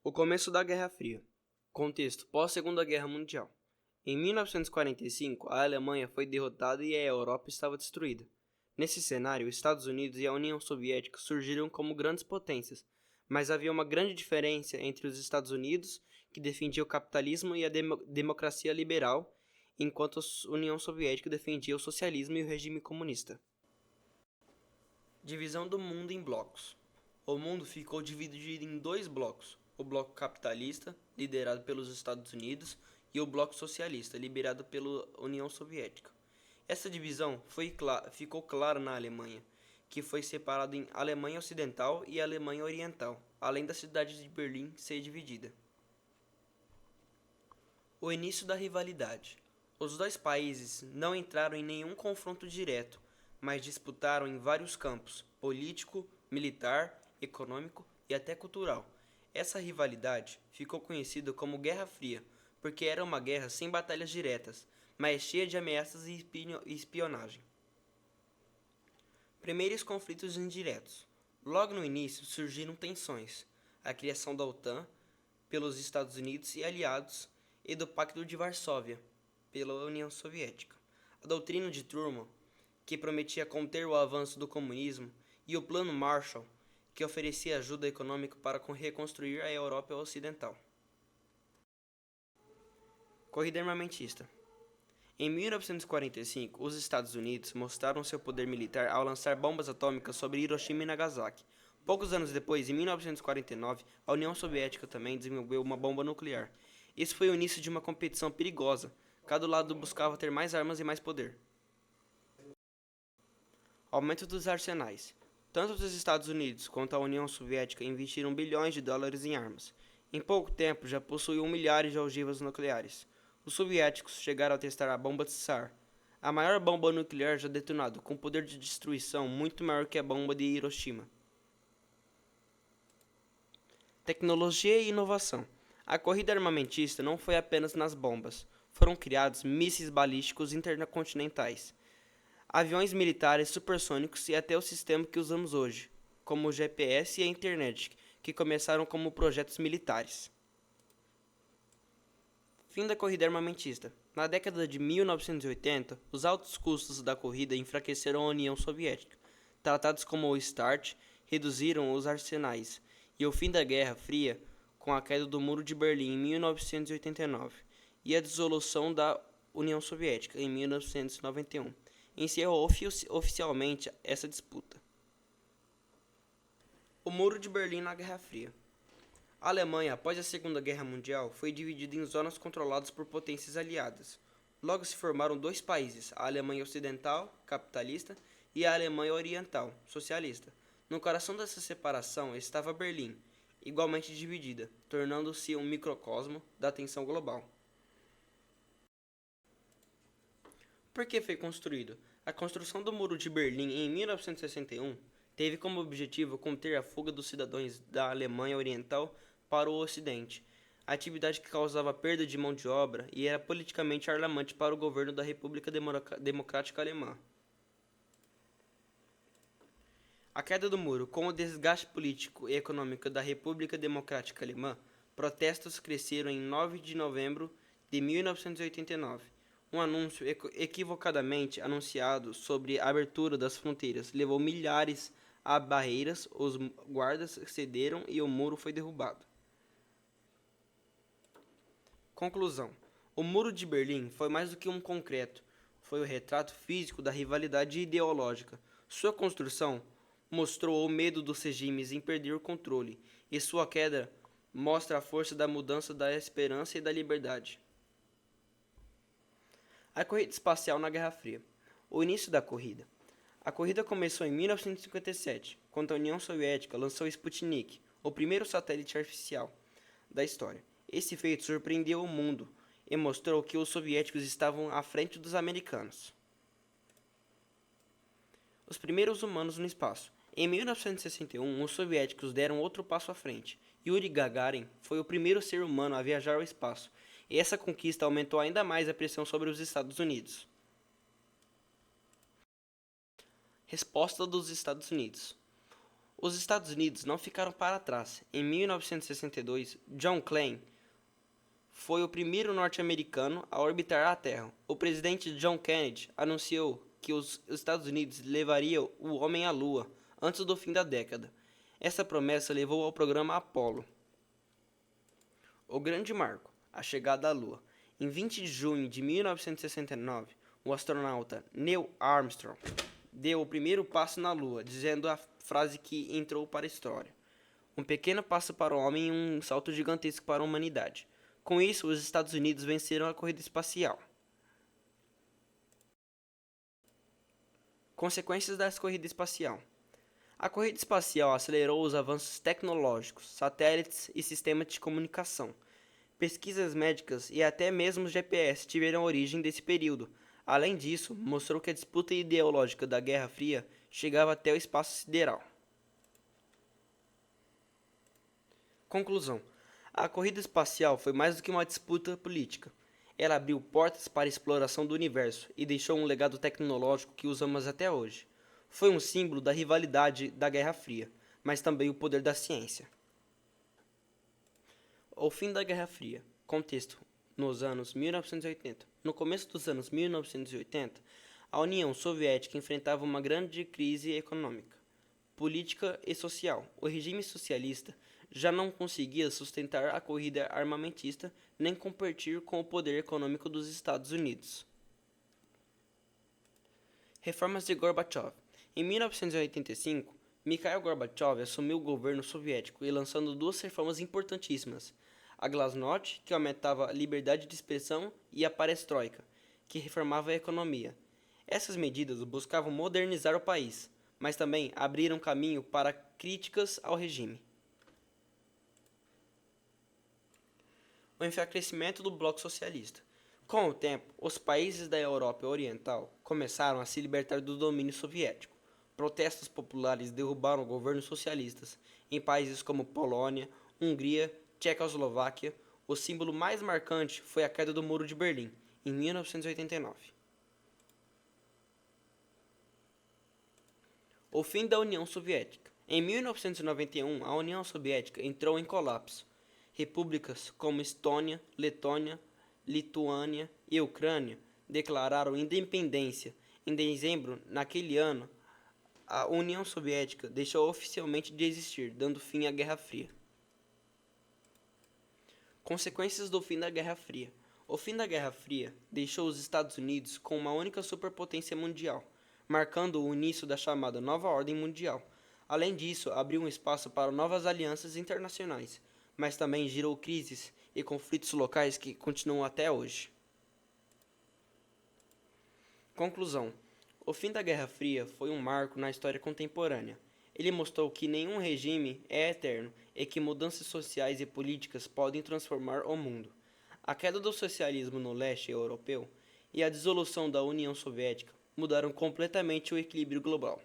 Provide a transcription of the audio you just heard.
O começo da Guerra Fria. Contexto pós-Segunda Guerra Mundial. Em 1945, a Alemanha foi derrotada e a Europa estava destruída. Nesse cenário, os Estados Unidos e a União Soviética surgiram como grandes potências, mas havia uma grande diferença entre os Estados Unidos, que defendia o capitalismo e a democracia liberal, enquanto a União Soviética defendia o socialismo e o regime comunista. Divisão do mundo em blocos. O mundo ficou dividido em dois blocos: o bloco capitalista, liderado pelos Estados Unidos, e o bloco socialista, liderado pela União Soviética. Essa divisão ficou clara na Alemanha, que foi separada em Alemanha Ocidental e Alemanha Oriental, além da cidade de Berlim ser dividida. O início da rivalidade. Os dois países não entraram em nenhum confronto direto, mas disputaram em vários campos: político, militar, econômico e até cultural. Essa rivalidade ficou conhecida como Guerra Fria, porque era uma guerra sem batalhas diretas, mas cheia de ameaças e espionagem. Primeiros conflitos indiretos. Logo no início surgiram tensões: a criação da OTAN pelos Estados Unidos e aliados e do Pacto de Varsóvia pela União Soviética. A doutrina de Truman, que prometia conter o avanço do comunismo, e o Plano Marshall, que oferecia ajuda econômica para reconstruir a Europa Ocidental. Corrida armamentista. Em 1945, os Estados Unidos mostraram seu poder militar ao lançar bombas atômicas sobre Hiroshima e Nagasaki. Poucos anos depois, em 1949, a União Soviética também desenvolveu uma bomba nuclear. Isso foi o início de uma competição perigosa. Cada lado buscava ter mais armas e mais poder. Aumento dos arsenais. Tanto os Estados Unidos quanto a União Soviética investiram bilhões de dólares em armas. Em pouco tempo, já possuíam milhares de ogivas nucleares. Os soviéticos chegaram a testar a bomba Tsar, a maior bomba nuclear já detonada, com poder de destruição muito maior que a bomba de Hiroshima. Tecnologia e inovação. A corrida armamentista não foi apenas nas bombas. Foram criados mísseis balísticos intercontinentais, aviões militares supersônicos e até o sistema que usamos hoje, como o GPS e a internet, que começaram como projetos militares. Fim da corrida armamentista. Na década de 1980, os altos custos da corrida enfraqueceram a União Soviética. Tratados como o START reduziram os arsenais, e o fim da Guerra Fria, com a queda do Muro de Berlim em 1989 e a dissolução da União Soviética em 1991, encerrou oficialmente essa disputa. O Muro de Berlim na Guerra Fria. A Alemanha, após a Segunda Guerra Mundial, foi dividida em zonas controladas por potências aliadas. Logo se formaram dois países, a Alemanha Ocidental, capitalista, e a Alemanha Oriental, socialista. No coração dessa separação estava Berlim, igualmente dividida, tornando-se um microcosmo da tensão global. Por que foi construído? A construção do Muro de Berlim em 1961 teve como objetivo conter a fuga dos cidadãos da Alemanha Oriental para o Ocidente, atividade que causava perda de mão de obra e era politicamente alarmante para o governo da República Democrática Alemã. A queda do muro, com o desgaste político e econômico da República Democrática Alemã, protestos cresceram em 9 de novembro de 1989. Um anúncio equivocadamente anunciado sobre a abertura das fronteiras levou milhares a barreiras, os guardas cederam e o muro foi derrubado. Conclusão: o Muro de Berlim foi mais do que um concreto, foi o retrato físico da rivalidade ideológica. Sua construção mostrou o medo dos regimes em perder o controle, e sua queda mostra a força da mudança, da esperança e da liberdade. A corrida espacial na Guerra Fria. O início da corrida. A corrida começou em 1957, quando a União Soviética lançou o Sputnik, o primeiro satélite artificial da história. Esse feito surpreendeu o mundo e mostrou que os soviéticos estavam à frente dos americanos. Os primeiros humanos no espaço. Em 1961, os soviéticos deram outro passo à frente. Yuri Gagarin foi o primeiro ser humano a viajar ao espaço, e essa conquista aumentou ainda mais a pressão sobre os Estados Unidos. Resposta dos Estados Unidos. Os Estados Unidos não ficaram para trás. Em 1962, John Glenn foi o primeiro norte-americano a orbitar a Terra. O presidente John Kennedy anunciou que os Estados Unidos levariam o homem à Lua antes do fim da década. Essa promessa levou ao programa Apollo. O grande marco, a chegada à Lua. Em 20 de junho de 1969, o astronauta Neil Armstrong deu o primeiro passo na Lua, dizendo a frase que entrou para a história: um pequeno passo para o homem e um salto gigantesco para a humanidade. Com isso, os Estados Unidos venceram a corrida espacial. Consequências da corrida espacial. A corrida espacial acelerou os avanços tecnológicos, satélites e sistemas de comunicação. Pesquisas médicas e até mesmo os GPS tiveram origem desse período. Além disso, mostrou que a disputa ideológica da Guerra Fria chegava até o espaço sideral. Conclusão: a corrida espacial foi mais do que uma disputa política. Ela abriu portas para a exploração do universo e deixou um legado tecnológico que usamos até hoje. Foi um símbolo da rivalidade da Guerra Fria, mas também o poder da ciência. O fim da Guerra Fria. Contexto: nos anos 1980. No começo dos anos 1980, a União Soviética enfrentava uma grande crise econômica, política e social. O regime socialista já não conseguia sustentar a corrida armamentista nem competir com o poder econômico dos Estados Unidos. Reformas de Gorbachev. Em 1985, Mikhail Gorbachev assumiu o governo soviético e lançando duas reformas importantíssimas: a Glasnost, que aumentava a liberdade de expressão, e a Perestroika, que reformava a economia. Essas medidas buscavam modernizar o país, mas também abriram caminho para críticas ao regime. O enfraquecimento do bloco socialista. Com o tempo, os países da Europa Oriental começaram a se libertar do domínio soviético. Protestos populares derrubaram governos socialistas em países como Polônia, Hungria, Tchecoslováquia. O símbolo mais marcante foi a queda do Muro de Berlim, em 1989. O fim da União Soviética. Em 1991, a União Soviética entrou em colapso. Repúblicas como Estônia, Letônia, Lituânia e Ucrânia declararam independência. Em dezembro, naquele ano, a União Soviética deixou oficialmente de existir, dando fim à Guerra Fria. Consequências do fim da Guerra Fria. O fim da Guerra Fria deixou os Estados Unidos com uma única superpotência mundial, marcando o início da chamada Nova Ordem Mundial. Além disso, abriu um espaço para novas alianças internacionais, mas também gerou crises e conflitos locais que continuam até hoje. Conclusão: o fim da Guerra Fria foi um marco na história contemporânea. Ele mostrou que nenhum regime é eterno e que mudanças sociais e políticas podem transformar o mundo. A queda do socialismo no leste europeu e a dissolução da União Soviética mudaram completamente o equilíbrio global.